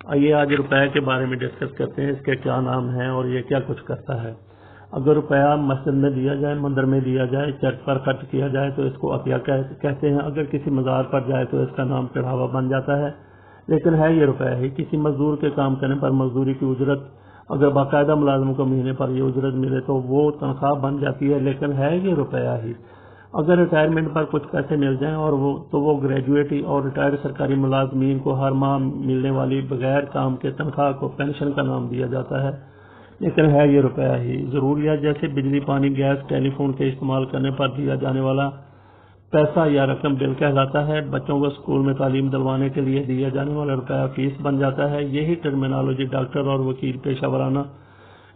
آئیے آج روپے کے بارے میں ڈسکس کرتے ہیں، اس کے کیا نام ہیں اور یہ کیا کچھ کرتا ہے۔ اگر روپیہ مسجد میں دیا جائے، مندر میں دیا جائے، چرچ پر خرچ کیا جائے تو اس کو عطیہ کہتے ہیں۔ اگر کسی مزار پر جائے تو اس کا نام چڑھاوا بن جاتا ہے، لیکن ہے یہ روپیہ ہی۔ کسی مزدور کے کام کرنے پر مزدوری کی اجرت، اگر باقاعدہ ملازم کو مہینے پر یہ اجرت ملے تو وہ تنخواہ بن جاتی ہے، لیکن ہے یہ روپیہ ہی۔ اگر ریٹائرمنٹ پر کچھ پیسے مل جائیں تو وہ گریجویٹ اور ریٹائرڈ سرکاری ملازمین کو ہر ماہ ملنے والی بغیر کام کے تنخواہ کو پینشن کا نام دیا جاتا ہے، لیکن ہے یہ روپیہ ہی۔ ضروریات جیسے بجلی، پانی، گیس، ٹیلی فون کے استعمال کرنے پر دیا جانے والا پیسہ یا رقم بل کہلاتا ہے۔ بچوں کو اسکول میں تعلیم دلوانے کے لیے دیا جانے والا روپیہ فیس بن جاتا ہے۔ یہی ٹرمینالوجی ڈاکٹر اور وکیل پیشہ ورانہ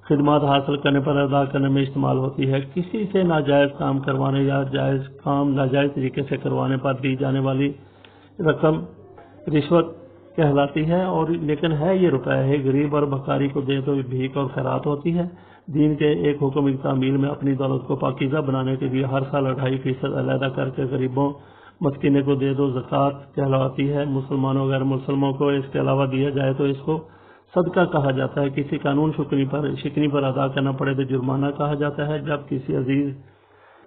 خدمات حاصل کرنے پر ادا کرنے میں استعمال ہوتی ہے۔ کسی سے ناجائز کام کروانے یا جائز کام ناجائز طریقے سے کروانے پر دی جانے والی رقم رشوت کہلاتی ہے، لیکن ہے یہ روپیہ ہے۔ غریب اور بھکاری کو دے تو بھیک اور خیرات ہوتی ہے۔ دین کے ایک حکم کی تعمیل میں اپنی دولت کو پاکیزہ بنانے کے لیے ہر سال 2.5% علیحدہ کر کے غریبوں مسکینوں کو دے دو زکوٰۃ کہلاتی ہے۔ مسلمانوں غیر مسلموں کو اس کے علاوہ دیا جائے تو اس کو صدقہ کہا جاتا ہے۔ کسی قانون شکنی پر ادا کرنا پڑے تو جرمانہ کہا جاتا ہے۔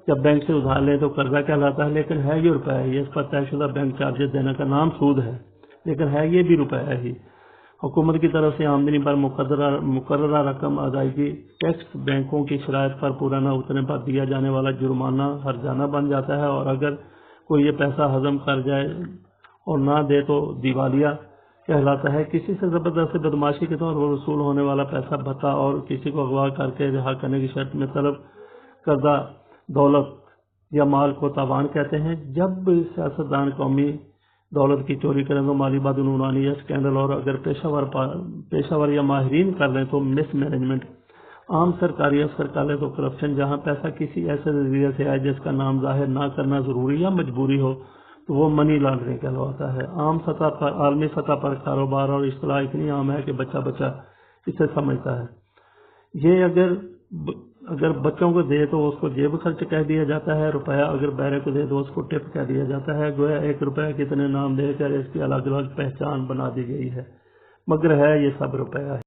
جب بینک سے ادھار لیں تو قرضہ کہلاتا ہے، لیکن ہے یہ روپیہ ہی۔ اس پر طے شدہ بینک چارجز دینے کا نام سود ہے، لیکن ہے یہ بھی روپیہ ہی۔ حکومت کی طرف سے آمدنی پر مقررہ رقم ادائیگی ٹیکس بینکوں کی شرائط پر پورا نہ اترنے پر دیا جانے والا جرمانہ ہرجانہ بن جاتا ہے، اور اگر کوئی یہ پیسہ ہضم کر جائے اور نہ دے تو دیوالیہ کہلاتا ہے۔ کسی سے زبردستی بدماشی کے طور پر وصول ہونے والا پیسہ بھتہ اور کسی کو اغوا کر کے رہا کرنے کی شرط میں طلب کردہ دولت یا مال کو تاوان کہتے ہیں۔ جب سیاستدان قومی دولت کی چوری کریں تو مالی بدعنوانی یا اسکینڈل، اور اگر پیشہ ور یا ماہرین کر لیں تو مس مینجمنٹ۔ عام سرکاری افسر کر لیں تو کرپشن۔ جہاں پیسہ کسی ایسے ذریعے سے آئے جس کا نام ظاہر نہ کرنا ضروری یا مجبوری ہو تو وہ منی لانڈرنگ کہلواتا ہے۔ عالمی سطح پر کاروبار اور اصطلاح اتنی عام ہے کہ بچہ اسے سمجھتا ہے۔ یہ اگر بچوں کو دے تو اس کو جیب خرچ کہہ دیا جاتا ہے۔ روپیہ اگر بہرے کو دے تو اس کو ٹپ کہہ دیا جاتا ہے۔ گویا ایک روپیہ کتنے نام دے کر اس کی الگ الگ پہچان بنا دی گئی ہے، مگر ہے یہ سب روپیہ